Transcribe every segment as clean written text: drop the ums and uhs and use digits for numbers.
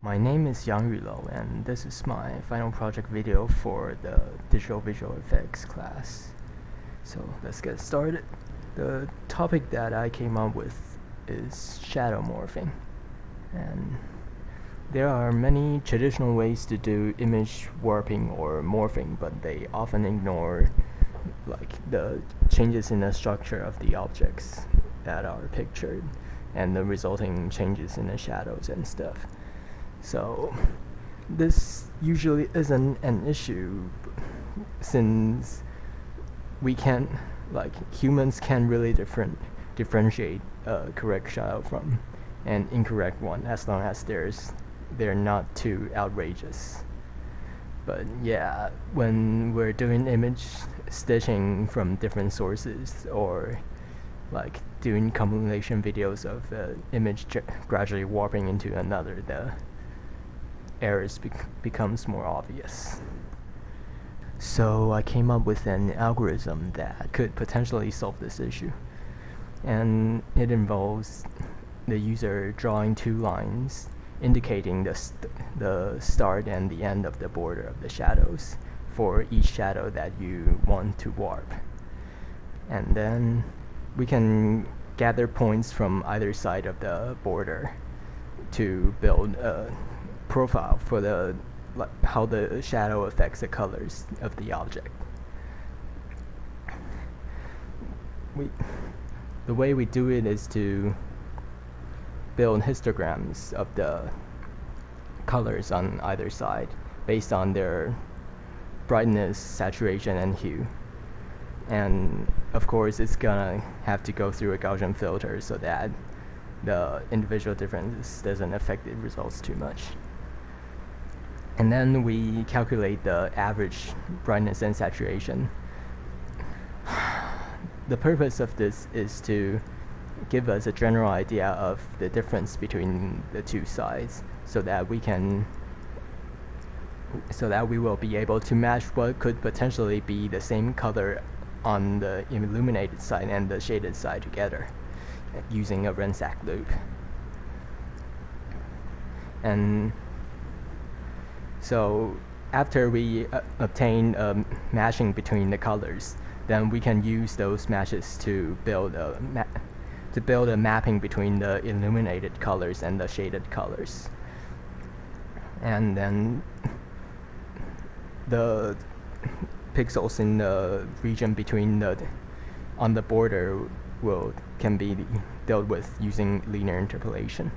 My name is Yang Yulo, and this is my final project video for the Digital Visual Effects class. So let's get started. The topic that I came up with is shadow morphing. And there are many traditional ways to do image warping or morphing, but they often ignore the changes in the structure of the objects that are pictured and the resulting changes in the shadows and stuff. So this usually isn't an issue since we can't, humans can't really differentiate a correct shadow from an incorrect one as long as they're not too outrageous. But yeah, when we're doing image stitching from different sources or doing compilation videos of image gradually warping into another, the errors becomes more obvious. So I came up with an algorithm that could potentially solve this issue, and it involves the user drawing two lines indicating the start and the end of the border of the shadows for each shadow that you want to warp. And then we can gather points from either side of the border to build a profile for how the shadow affects the colors of the object. The way we do it is to build histograms of the colors on either side based on their brightness, saturation, and hue. And of course it's gonna have to go through a Gaussian filter so that the individual differences doesn't affect the results too much. And then we calculate the average brightness and saturation. The purpose of this is to give us a general idea of the difference between the two sides so that we will be able to match what could potentially be the same color on the illuminated side and the shaded side together using a Rorschach loop. And so after we obtain a matching between the colors, then we can use those matches to build a mapping between the illuminated colors and the shaded colors. And then the pixels in the region between on the border can be dealt with using linear interpolation.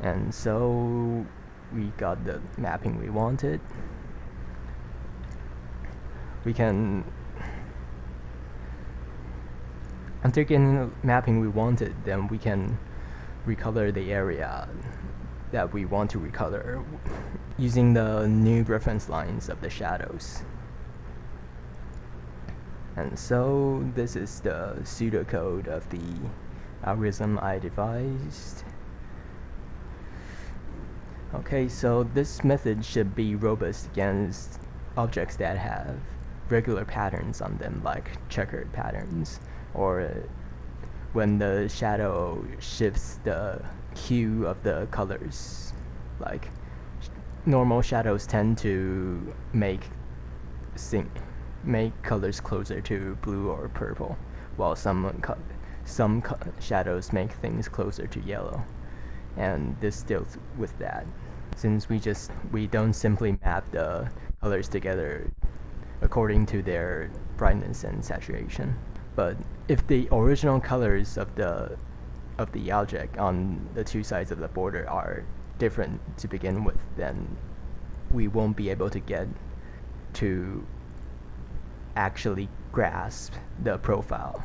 And so we got the mapping we wanted. After getting the mapping we wanted, then we can recolor the area that we want to recolor using the new reference lines of the shadows. And so this is the pseudocode of the algorithm I devised. Okay, so this method should be robust against objects that have regular patterns on them, like checkered patterns, or when the shadow shifts the hue of the colors. Normal shadows tend to make colors closer to blue or purple, while some shadows make things closer to yellow. And this deals with that, since we don't simply map the colors together according to their brightness and saturation. But if the original colors of the object on the two sides of the border are different to begin with, then we won't be able to get to actually grasp the profile,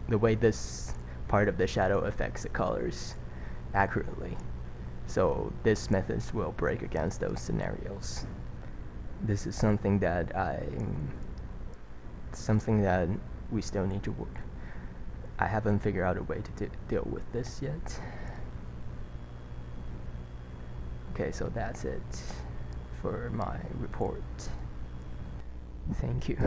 the way this part of the shadow affects the colors accurately. So this method will break against those scenarios. This is something that we still need to work. I haven't figured out a way to deal with this yet. Okay, so that's it for my report. Thank you.